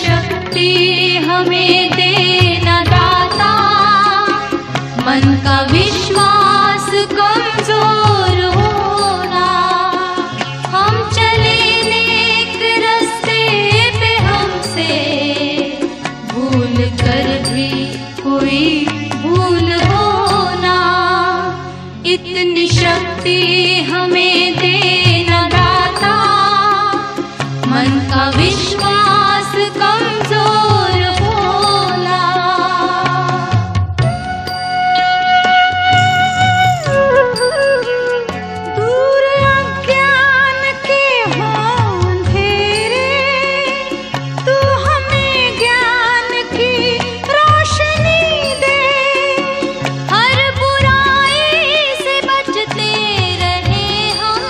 शक्ति हमें देना दाता, मन का विश्वास कमजोर होना। हम चले नेक रास्ते पे, हमसे भूल कर भी कोई भूल होना। इतनी शक्ति हमें देना दाता, मन का विश्वास कमजोर होना। दूर अज्ञान के हों अंधेरे, तू हमें ज्ञान की रोशनी दे। हर बुराई से बचते रहे हम,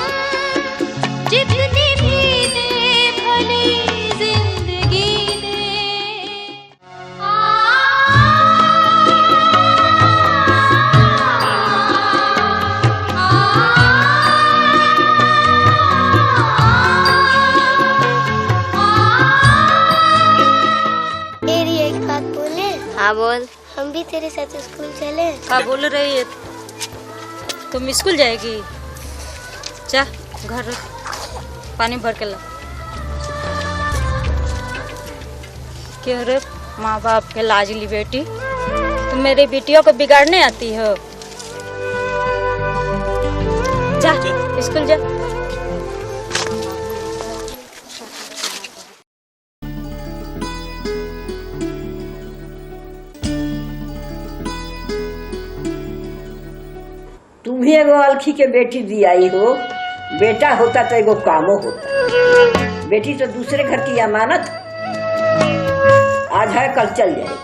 जितनी भी दे भली जिंदगी दे। तेरी एक बात बोले? हाँ बोल। हम भी तेरे साथ स्कूल चले? क्या बोल रही है? तुम स्कूल जाएगी? जा घर पानी भर के ला। क्यों रे, माँ बाप के लाजली बेटी, तुम मेरी बेटियों को बिगाड़ने आती हो? जा स्कूल जा। तू भी एगो अलखी के बेटी दियाई हो। बेटा होता तो एगो कामो होता। बेटी तो दूसरे घर की अमानत, आज है कल चल जाएगी।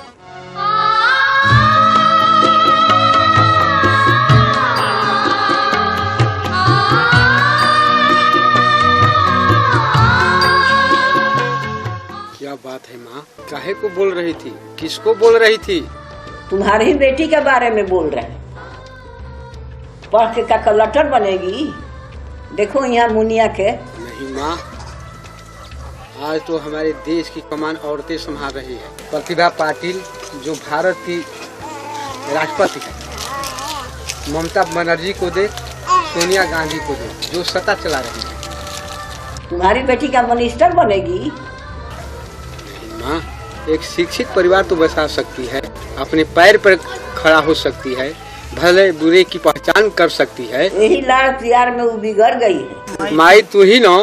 क्या बात है माँ, काहे को बोल रही थी? किसको बोल रही थी? तुम्हारी बेटी के बारे में बोल रहे हैं। पढ़ के का कलेक्टर बनेगी? देखो यहाँ मुनिया के। नहीं माँ, आज तो हमारे देश की कमान औरतें संभाल रही है। प्रतिभा पाटिल जो भारत की राष्ट्रपति है, ममता बनर्जी को दे, सोनिया गांधी को दे, जो सत्ता चला रही है। तुम्हारी बेटी का मिनिस्टर बनेगी? नहीं माँ, एक शिक्षित परिवार तो बसा सकती है, अपने पैर पर खड़ा हो सकती है, भले बुरे की पहचान कर सकती है। यही लाड़ प्यार में वो बिगड़ गई है। माई तू ही ना।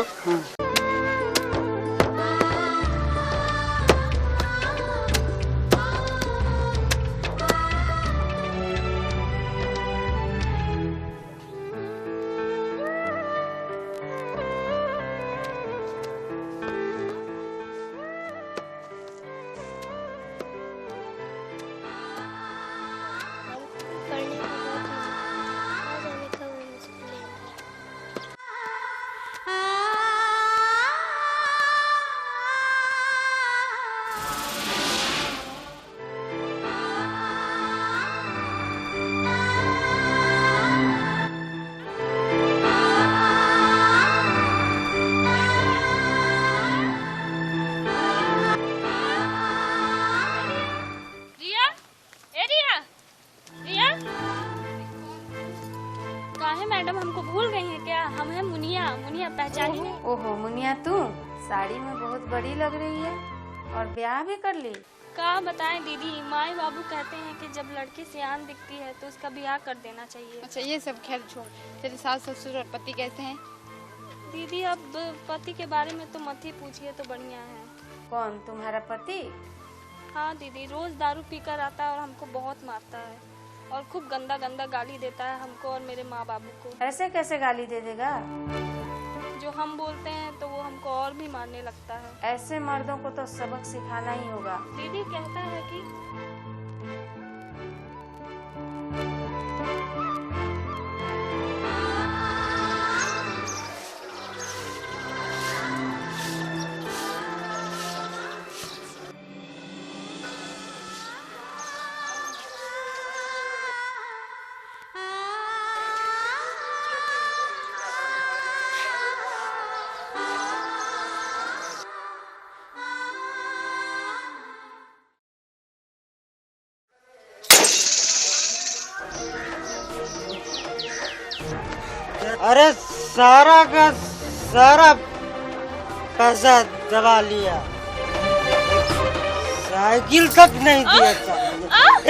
पढ़ने का बहुत मन है। आज हमें कब हम स्कूल जाएंगे? रिया, ए रिया, रिया, काहे मैडम हमको भूल गई हैं क्या? हम हैं मुनिया। मुनिया पहचानी नहीं? ओहो मुनिया, तू साड़ी में बहुत बड़ी लग रही है और ब्याह भी कर ली। का बताएं दीदी, माई बाबू कहते हैं कि जब लड़की सियान दिखती है तो उसका ब्याह कर देना चाहिए। अच्छा ये सब खैर छोड़, तेरे सास ससुर और पति कैसे हैं? दीदी अब पति के बारे में तो मत ही पूछिए तो बढ़िया है। कौन, तुम्हारा पति? हाँ दीदी, रोज दारू पीकर आता है और हमको बहुत मारता है और खूब गंदा गंदा गाली देता है हमको और मेरे माँ बाबू को। ऐसे कैसे गाली दे देगा? जो हम बोलते हैं तो वो हमको और भी मारने लगता है। ऐसे मर्दों को तो सबक सिखाना ही होगा। दीदी कहता है कि अरे सारा का सारा पैसा दबा लिया, साइकिल तक नहीं दिया था,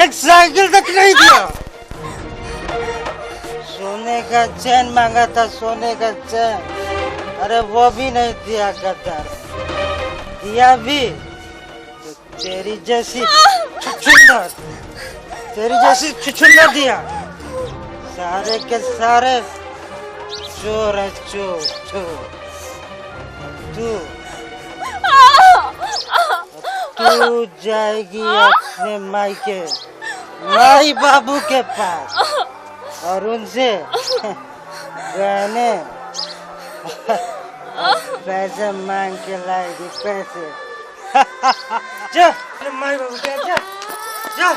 एक साइकिल तक नहीं दिया। सोने का चैन मांगा था, सोने का चैन, अरे वो भी नहीं दिया गद्दार। दिया भी तो तेरी जैसी छुछुंदर, तेरी जैसी छुछुंदर दिया। सारे के सारे चोर है, चोर चोर। तू जाएगी अपने मायके, माई बाबू के पास, और उनसे गहने पैसे मांग के लाएगी, पैसे। जा माई बाबू के, जा जा।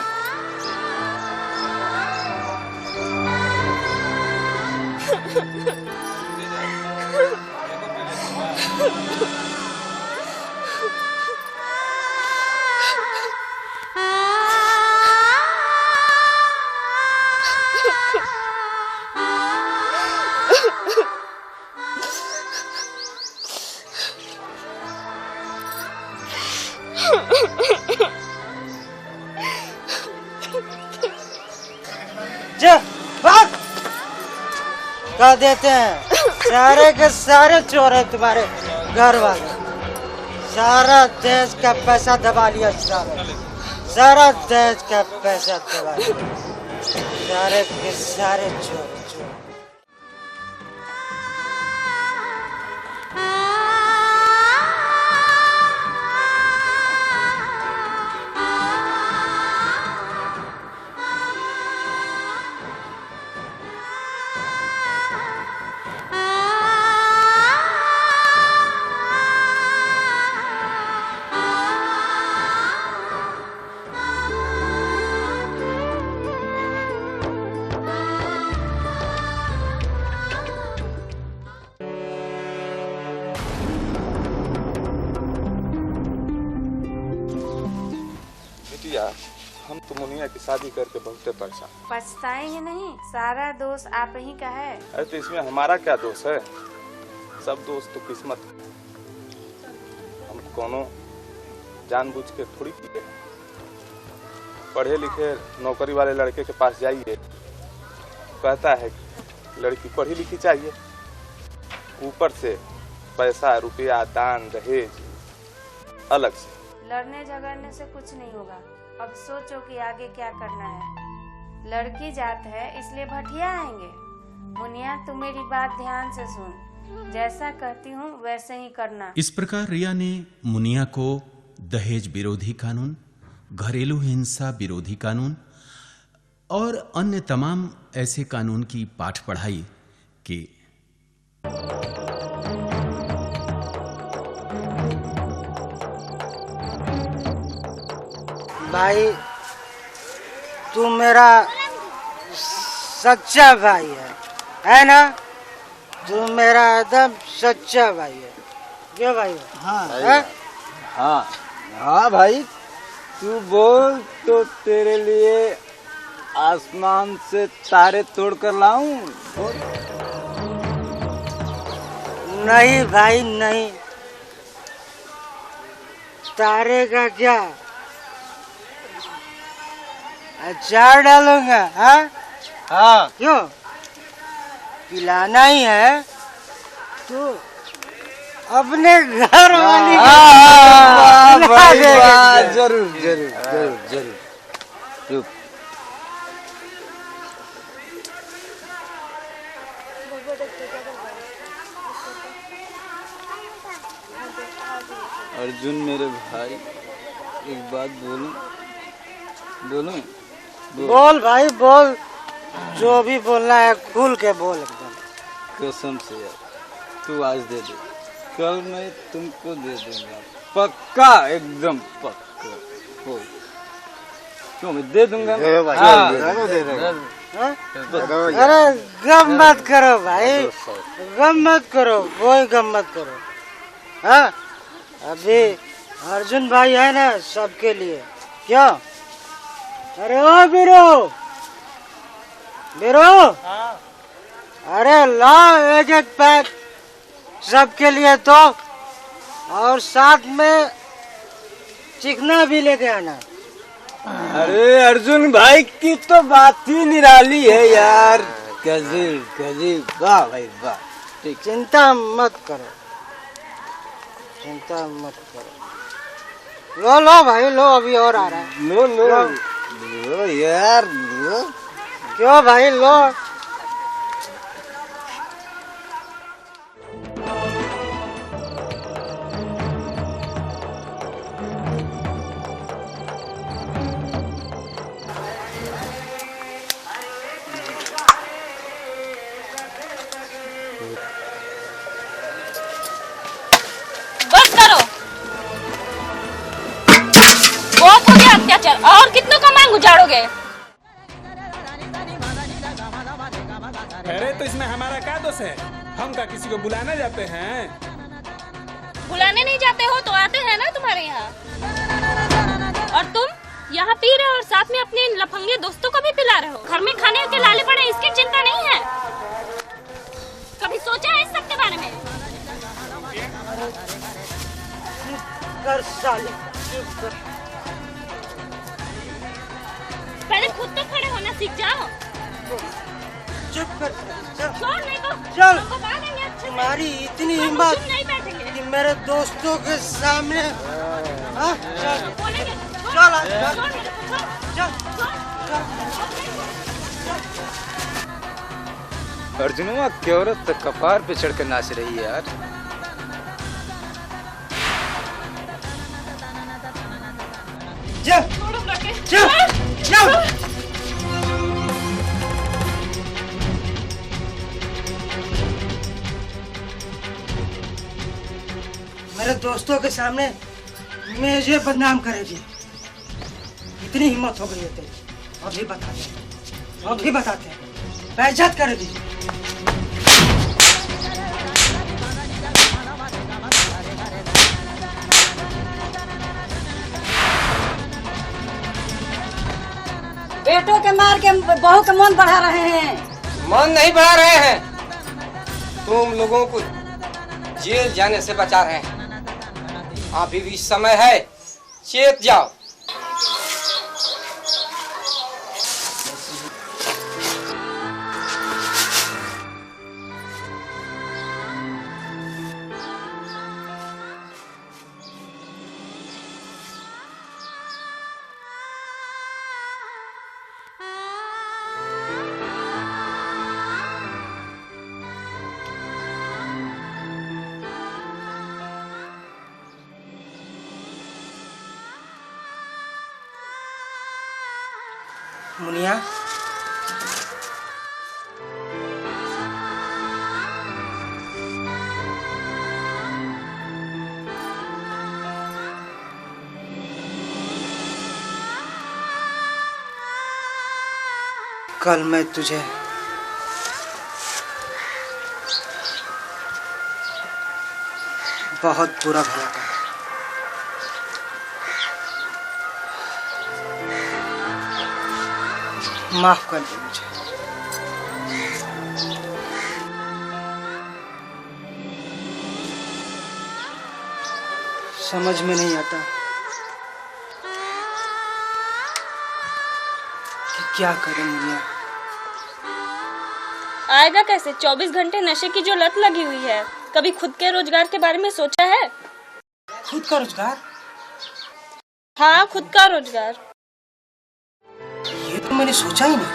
जा भाग। कह देते हैं सारे के सारे चोर है तुम्हारे घर वाले। सारा देश का पैसा दबा लिया, सारा देश का पैसा दबा लिया। सारे के सारे चोर चोर। हम तो मुनिया की शादी करके बहुत परेशान। पछताएंगे नहीं, सारा दोष आप ही का है। अरे तो इसमें हमारा क्या दोष है? सब दोष तो किस्मत। हम कोनो जानबूझ के थोड़ी किए। पढ़े लिखे नौकरी वाले लड़के के पास जाइए, कहता है लड़की पढ़ी लिखी चाहिए, ऊपर से पैसा रुपया दान दहेज अलग से। लड़ने झगड़ने से कुछ नहीं होगा। अब सोचो कि आगे क्या करना है। लड़की जात है इसलिए भटिया आएंगे। मुनिया तू मेरी बात ध्यान से सुन, जैसा कहती हूँ वैसे ही करना। इस प्रकार रिया ने मुनिया को दहेज विरोधी कानून, घरेलू हिंसा विरोधी कानून और अन्य तमाम ऐसे कानून की पाठ पढ़ाई कि भाई तू मेरा सच्चा भाई है ना? तू मेरा एकदम सच्चा भाई है। क्यों भाई? हाँ हाँ हाँ भाई, तू बोल तो तेरे लिए आसमान से तारे तोड़ कर लाऊं? नहीं भाई नहीं, तारे का क्या, अचार डालूंगा। हाँ हाँ, क्यों? पिलाना ही है तो अपने घर वाली। जरूर जरूर जरूर जरूर। रुक, अर्जुन मेरे भाई, एक बात बोलूं? बोलूं? बोल भाई बोल, जो भी बोलना है खुल के बोल एकदम। कसम से यार, तू आज दे दे, कल मैं तुमको दे दूंगा, पक्का, एकदम पक्का। हो क्यों, मैं दे दूंगा। अरे गम मत करो भाई, गम मत करो, कोई गम मत करो। हाँ अभी अर्जुन भाई है ना सबके लिए। क्या? अरे ओ बीरो, बीरो, अरे लाओ एक एक पैक सबके लिए तो, और साथ में चिकना भी लेके आना। अरे अर्जुन भाई की तो बात ही निराली है यार। गजब गजब, वाह भाई वाह। ठीक, चिंता मत करो, चिंता मत करो। लो लो भाई लो, अभी और आ रहा है। लो लो लो यार लो। क्यों भाई लो। बस करो, बहुत हो गया अत्याचार। और कितनों का मांग उजाड़ोगे? अरे तो इसमें हमारा क्या दोष है? हम का किसी को बुलाने जाते हैं? बुलाने नहीं जाते हो तो आते हैं ना तुम्हारे यहाँ। और तुम यहाँ पी रहे हो और साथ में अपने लफंगे दोस्तों को भी पिला रहे हो। घर में खाने के लाले पड़े, इसकी चिंता नहीं है? कभी सोचा है इस सब के बारे में? कर साले, चुप कर। पहले खुद तो खड़े होना सीख जाओ। चुप कर, छोड़ नहीं तो चल। बता देंगे अच्छे से। तुम्हारी इतनी हम हिम्मत चुप नहीं बैठेंगे। कि मेरे दोस्तों के सामने, हाँ? चल बोलेंगे चल छोड़ मेरे को, छोड़। अर्जुनवा की औरत तो कपार पे चढ़कर नाच रही है यार। चल चल चल। मेरे दोस्तों के सामने मुझे बदनाम करेगी, इतनी हिम्मत हो गई है तेरी। अभी बताते हैं, अभी बताते हैं। बेइज्जत करेगी। बेटों के मार के बहू का मन बढ़ा रहे हैं। मन नहीं बढ़ा रहे हैं, तुम लोगों को जेल जाने से बचा रहे हैं। अभी भी समय है, चेत जाओ। मुनिया, कल मैं तुझे बहुत बुरा भला कहा। माफ कर दे मुझे। समझ में नहीं आता कि क्या करें मुनिया। आएगा कैसे? 24 घंटे नशे की जो लत लगी हुई है। कभी खुद के रोजगार के बारे में सोचा है? खुद का रोजगार? हाँ, खुद का रोजगार। ये तो मैंने सोचा ही नहीं।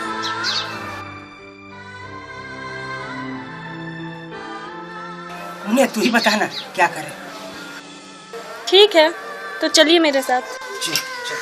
मुनिया तू ही बताना क्या करें। ठीक है, तो चलिए मेरे साथ। जी चल।